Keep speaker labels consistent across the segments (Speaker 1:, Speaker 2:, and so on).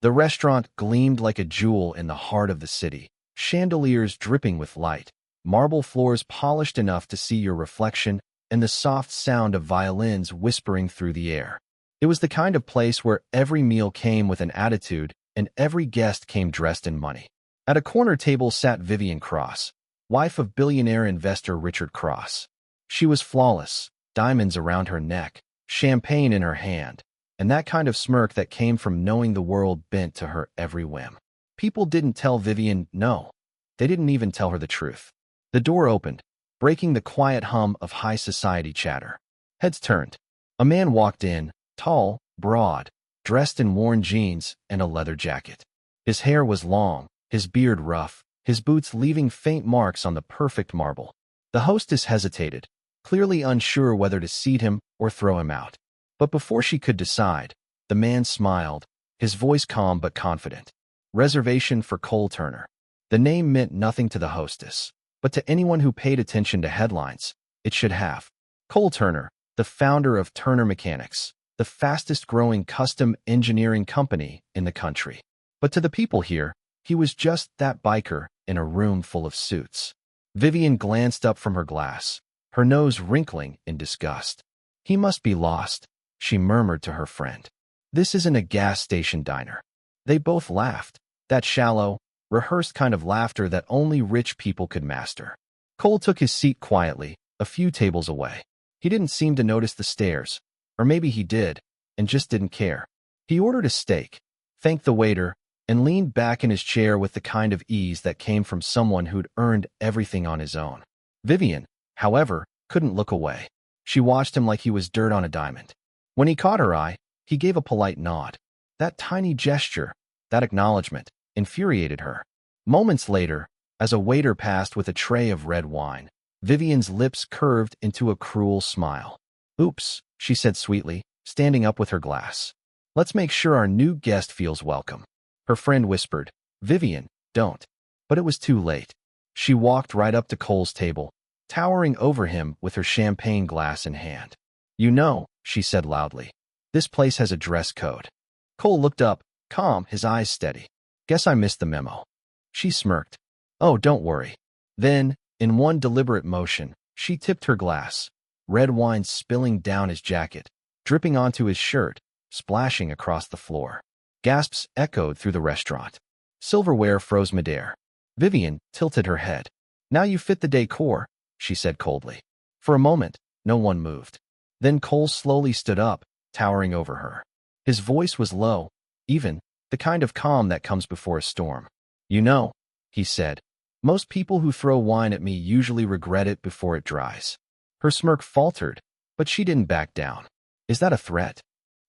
Speaker 1: The restaurant gleamed like a jewel in the heart of the city, chandeliers dripping with light, marble floors polished enough to see your reflection, and the soft sound of violins whispering through the air. It was the kind of place where every meal came with an attitude and every guest came dressed in money. At a corner table sat Vivienne Cross, wife of billionaire investor Richard Cross. She was flawless, diamonds around her neck, champagne in her hand, and that kind of smirk that came from knowing the world bent to her every whim. People didn't tell Vivienne no. They didn't even tell her the truth. The door opened, breaking the quiet hum of high society chatter. Heads turned. A man walked in, tall, broad, dressed in worn jeans and a leather jacket. His hair was long, his beard rough, his boots leaving faint marks on the perfect marble. The hostess hesitated, clearly unsure whether to seat him or throw him out. But before she could decide, the man smiled, his voice calm but confident. Reservation for Cole Turner. The name meant nothing to the hostess, but to anyone who paid attention to headlines, it should have. Cole Turner, the founder of Turner Mechanics, the fastest-growing custom engineering company in the country. But to the people here, he was just that biker in a room full of suits. Vivienne glanced up from her glass, her nose wrinkling in disgust. He must be lost, she murmured to her friend. This isn't a gas station diner. They both laughed, that shallow, rehearsed kind of laughter that only rich people could master. Cole took his seat quietly, a few tables away. He didn't seem to notice the stares, or maybe he did, and just didn't care. He ordered a steak, thanked the waiter, and leaned back in his chair with the kind of ease that came from someone who'd earned everything on his own. Vivienne, however, couldn't look away. She watched him like he was dirt on a diamond. When he caught her eye, he gave a polite nod. That tiny gesture, that acknowledgement, infuriated her. Moments later, as a waiter passed with a tray of red wine, Vivienne's lips curved into a cruel smile. "Oops," she said sweetly, standing up with her glass. "Let's make sure our new guest feels welcome." Her friend whispered, "Vivienne, don't." But it was too late. She walked right up to Cole's table, towering over him with her champagne glass in hand. "You know," she said loudly, "this place has a dress code." Cole looked up, calm, his eyes steady. "Guess I missed the memo." She smirked. "Oh, don't worry." Then, in one deliberate motion, she tipped her glass, red wine spilling down his jacket, dripping onto his shirt, splashing across the floor. Gasps echoed through the restaurant. Silverware froze midair. Vivienne tilted her head. "Now you fit the decor," she said coldly. For a moment, no one moved. Then Cole slowly stood up, towering over her. His voice was low, even, the kind of calm that comes before a storm. "You know," he said, "most people who throw wine at me usually regret it before it dries." Her smirk faltered, but she didn't back down. "Is that a threat?"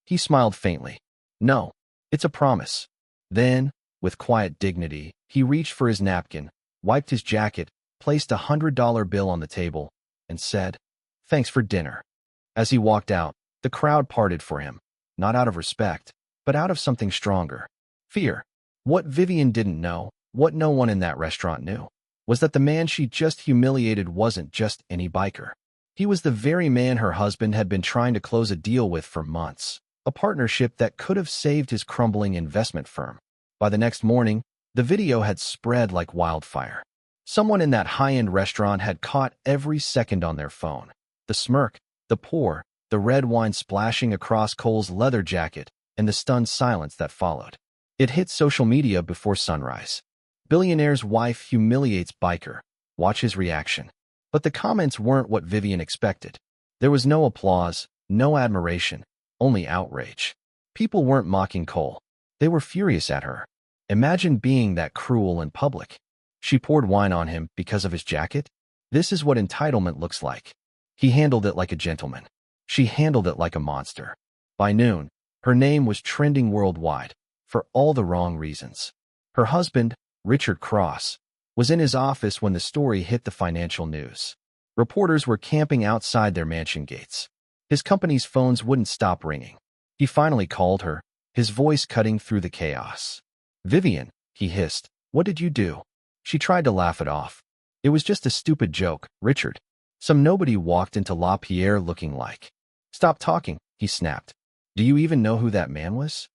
Speaker 1: He smiled faintly. "No, it's a promise." Then, with quiet dignity, he reached for his napkin, wiped his jacket, placed $100 bill on the table, and said, "Thanks for dinner." As he walked out, the crowd parted for him, not out of respect, but out of something stronger. Fear. What Vivienne didn't know, what no one in that restaurant knew, was that the man she just humiliated wasn't just any biker. He was the very man her husband had been trying to close a deal with for months, a partnership that could have saved his crumbling investment firm. By the next morning, the video had spread like wildfire. Someone in that high-end restaurant had caught every second on their phone. The smirk, the pour, the red wine splashing across Cole's leather jacket, and the stunned silence that followed. It hit social media before sunrise. Billionaire's wife humiliates biker. Watch his reaction. But the comments weren't what Vivienne expected. There was no applause, no admiration, only outrage. People weren't mocking Cole. They were furious at her. Imagine being that cruel in public. She poured wine on him because of his jacket? This is what entitlement looks like. He handled it like a gentleman. She handled it like a monster. By noon, her name was trending worldwide, for all the wrong reasons. Her husband, Richard Cross, was in his office when the story hit the financial news. Reporters were camping outside their mansion gates. His company's phones wouldn't stop ringing. He finally called her, his voice cutting through the chaos. "Vivienne," he hissed, "what did you do?" She tried to laugh it off. "It was just a stupid joke, Richard." Some nobody walked into La Pierre looking like. "Stop talking," he snapped. "Do you even know who that man was?"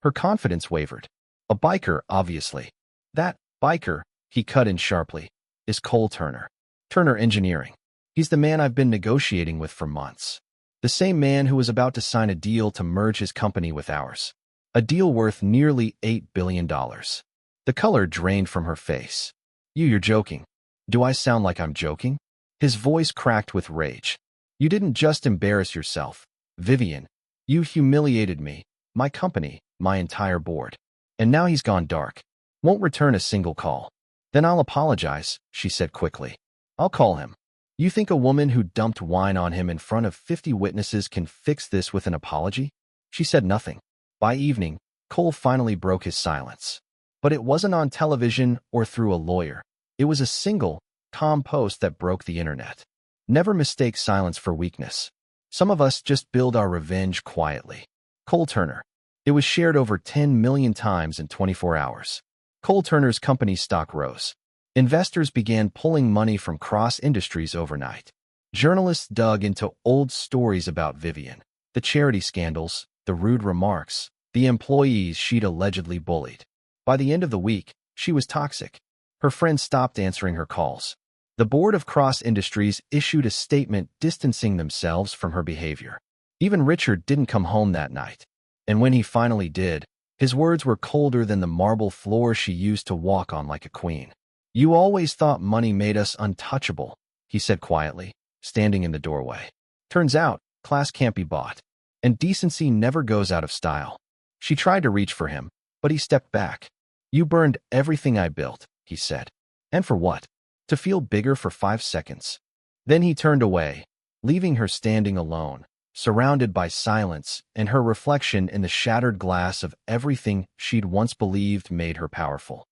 Speaker 1: Her confidence wavered. A biker, obviously. That biker, he cut in sharply, is Cole Turner. Turner Engineering. He's the man I've been negotiating with for months. The same man who was about to sign a deal to merge his company with ours. A deal worth nearly $8 billion. The color drained from her face. You're joking. Do I sound like I'm joking? His voice cracked with rage. You didn't just embarrass yourself, Vivienne. You humiliated me, my company, my entire board. And now he's gone dark. Won't return a single call. Then I'll apologize, she said quickly. I'll call him. You think a woman who dumped wine on him in front of 50 witnesses can fix this with an apology? She said nothing. By evening, Cole finally broke his silence. But it wasn't on television or through a lawyer. It was a single, calm post that broke the internet. Never mistake silence for weakness. Some of us just build our revenge quietly. Cole Turner. It was shared over 10 million times in 24 hours. Cole Turner's company stock rose. Investors began pulling money from Cross Industries overnight. Journalists dug into old stories about Vivienne, the charity scandals, the rude remarks, the employees she'd allegedly bullied. By the end of the week, she was toxic. Her friends stopped answering her calls. The board of Cross Industries issued a statement distancing themselves from her behavior. Even Richard didn't come home that night. And when he finally did, his words were colder than the marble floor she used to walk on like a queen. You always thought money made us untouchable, he said quietly, standing in the doorway. Turns out, class can't be bought. And decency never goes out of style. She tried to reach for him, but he stepped back. You burned everything I built, he said. And for what? To feel bigger for 5 seconds. Then he turned away, leaving her standing alone, surrounded by silence and her reflection in the shattered glass of everything she'd once believed made her powerful.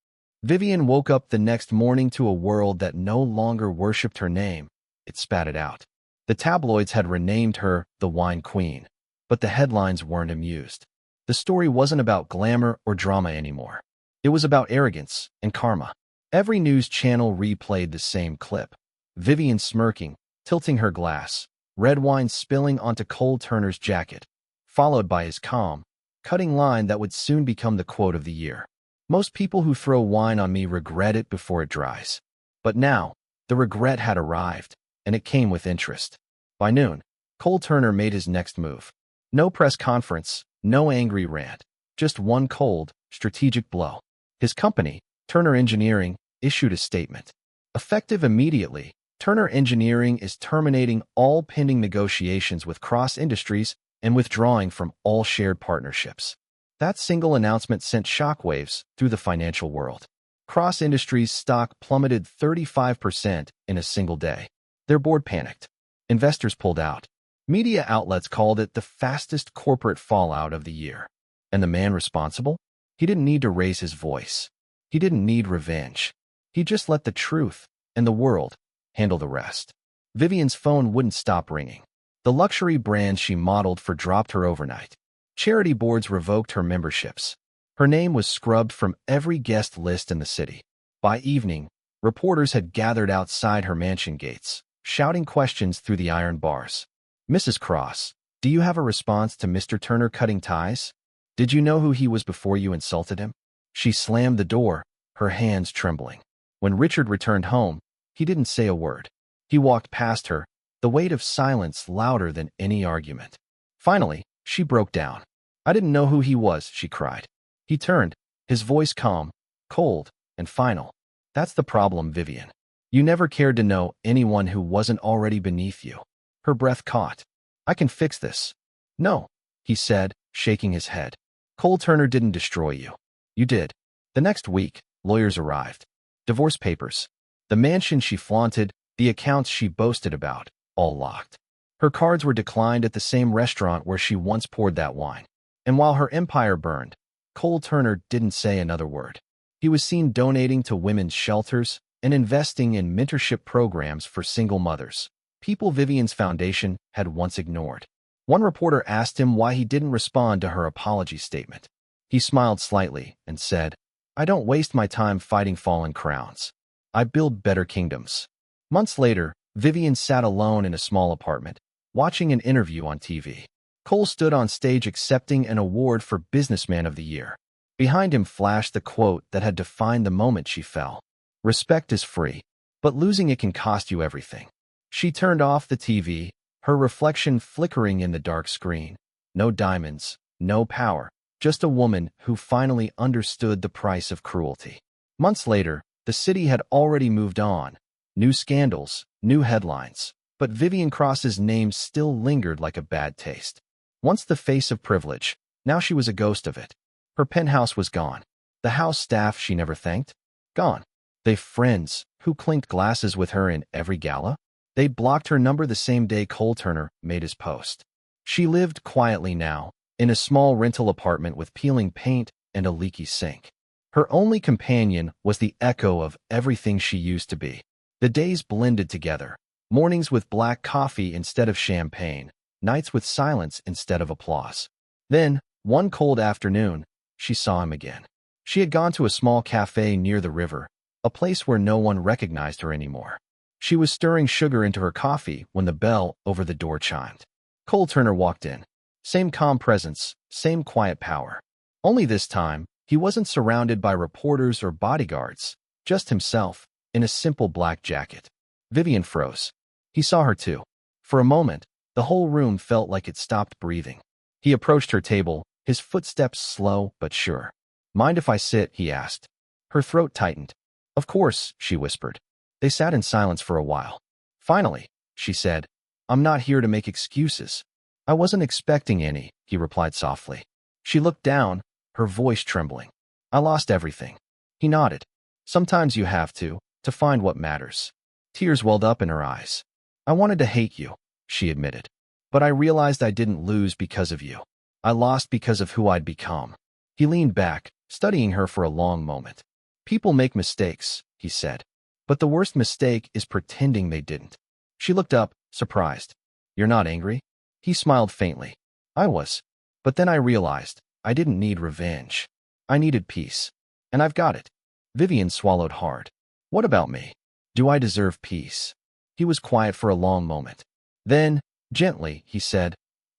Speaker 1: Vivienne woke up the next morning to a world that no longer worshipped her name. It spat it out. The tabloids had renamed her the Wine Queen, but the headlines weren't amused. The story wasn't about glamour or drama anymore. It was about arrogance and karma. Every news channel replayed the same clip. Vivienne smirking, tilting her glass, red wine spilling onto Cole Turner's jacket, followed by his calm, cutting line that would soon become the quote of the year. Most people who throw wine on me regret it before it dries. But now, the regret had arrived, and it came with interest. By noon, Cole Turner made his next move. No press conference, no angry rant, just one cold, strategic blow. His company, Turner Engineering, issued a statement. Effective immediately, Turner Engineering is terminating all pending negotiations with Cross Industries and withdrawing from all shared partnerships. That single announcement sent shockwaves through the financial world. Cross Industries' stock plummeted 35% in a single day. Their board panicked. Investors pulled out. Media outlets called it the fastest corporate fallout of the year. And the man responsible? He didn't need to raise his voice. He didn't need revenge. He just let the truth and the world handle the rest. Vivienne's phone wouldn't stop ringing. The luxury brands she modeled for dropped her overnight. Charity boards revoked her memberships. Her name was scrubbed from every guest list in the city. By evening, reporters had gathered outside her mansion gates, shouting questions through the iron bars. Mrs. Cross, do you have a response to Mr. Turner cutting ties? Did you know who he was before you insulted him? She slammed the door, her hands trembling. When Richard returned home, he didn't say a word. He walked past her, the weight of silence louder than any argument. Finally, she broke down. I didn't know who he was, she cried. He turned, his voice calm, cold, and final. That's the problem, Vivienne. You never cared to know anyone who wasn't already beneath you. Her breath caught. I can fix this. No, he said, shaking his head. Cole Turner didn't destroy you. You did. The next week, lawyers arrived. Divorce papers. The mansion she flaunted, the accounts she boasted about, all locked. Her cards were declined at the same restaurant where she once poured that wine. And while her empire burned, Cole Turner didn't say another word. He was seen donating to women's shelters and investing in mentorship programs for single mothers, people Vivienne's foundation had once ignored. One reporter asked him why he didn't respond to her apology statement. He smiled slightly and said, I don't waste my time fighting fallen crowns. I build better kingdoms. Months later, Vivienne sat alone in a small apartment, watching an interview on TV. Cole stood on stage accepting an award for Businessman of the Year. Behind him flashed the quote that had defined the moment she fell. Respect is free, but losing it can cost you everything. She turned off the TV, her reflection flickering in the dark screen. No diamonds, no power, just a woman who finally understood the price of cruelty. Months later, the city had already moved on. New scandals, new headlines, but Vivienne Cross's name still lingered like a bad taste. Once the face of privilege, now she was a ghost of it. Her penthouse was gone. The house staff she never thanked? Gone. They friends who clinked glasses with her in every gala? They blocked her number the same day Cole Turner made his post. She lived quietly now, in a small rental apartment with peeling paint and a leaky sink. Her only companion was the echo of everything she used to be. The days blended together. Mornings with black coffee instead of champagne, nights with silence instead of applause. Then, one cold afternoon, she saw him again. She had gone to a small cafe near the river, a place where no one recognized her anymore. She was stirring sugar into her coffee when the bell over the door chimed. Cole Turner walked in. Same calm presence, same quiet power. Only this time, he wasn't surrounded by reporters or bodyguards, just himself, in a simple black jacket. Vivienne froze. He saw her too. For a moment, the whole room felt like it stopped breathing. He approached her table, his footsteps slow but sure. "Mind if I sit?" he asked. Her throat tightened. "Of course," she whispered. They sat in silence for a while. "Finally," she said, "I'm not here to make excuses." "I wasn't expecting any," he replied softly. She looked down, her voice trembling. "I lost everything." He nodded. "Sometimes you have to find what matters." Tears welled up in her eyes. "I wanted to hate you," she admitted. "But I realized I didn't lose because of you. I lost because of who I'd become." He leaned back, studying her for a long moment. "People make mistakes," he said. "But the worst mistake is pretending they didn't." She looked up, surprised. "You're not angry?" He smiled faintly. "I was. But then I realized I didn't need revenge. I needed peace. And I've got it." Vivienne swallowed hard. "What about me? Do I deserve peace?" He was quiet for a long moment. Then, gently, he said,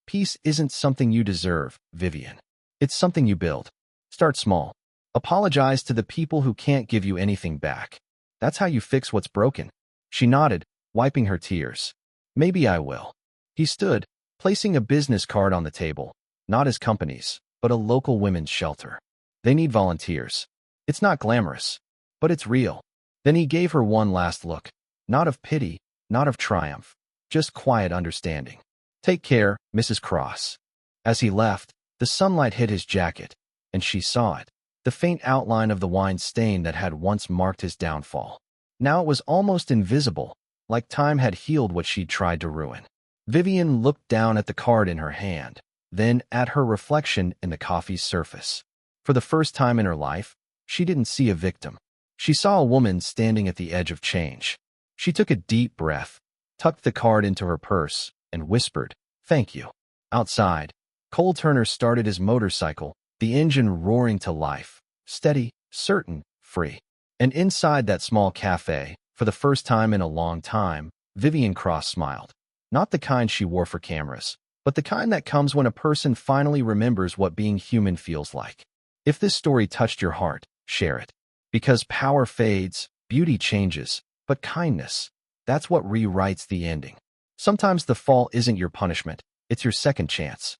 Speaker 1: "Peace isn't something you deserve, Vivienne. It's something you build. Start small. Apologize to the people who can't give you anything back. That's how you fix what's broken." She nodded, wiping her tears. "Maybe I will." He stood, placing a business card on the table. Not his company's, but a local women's shelter. "They need volunteers. It's not glamorous, but it's real." Then he gave her one last look. Not of pity, not of triumph, just quiet understanding. "Take care, Mrs. Cross." As he left, the sunlight hit his jacket, and she saw it, the faint outline of the wine stain that had once marked his downfall. Now it was almost invisible, like time had healed what she'd tried to ruin. Vivienne looked down at the card in her hand, then at her reflection in the coffee's surface. For the first time in her life, she didn't see a victim. She saw a woman standing at the edge of change. She took a deep breath, tucked the card into her purse, and whispered, "Thank you." Outside, Cole Turner started his motorcycle, the engine roaring to life, steady, certain, free. And inside that small cafe, for the first time in a long time, Vivienne Cross smiled. Not the kind she wore for cameras, but the kind that comes when a person finally remembers what being human feels like. If this story touched your heart, share it. Because power fades, beauty changes, but kindness, that's what rewrites the ending. Sometimes the fall isn't your punishment, it's your second chance.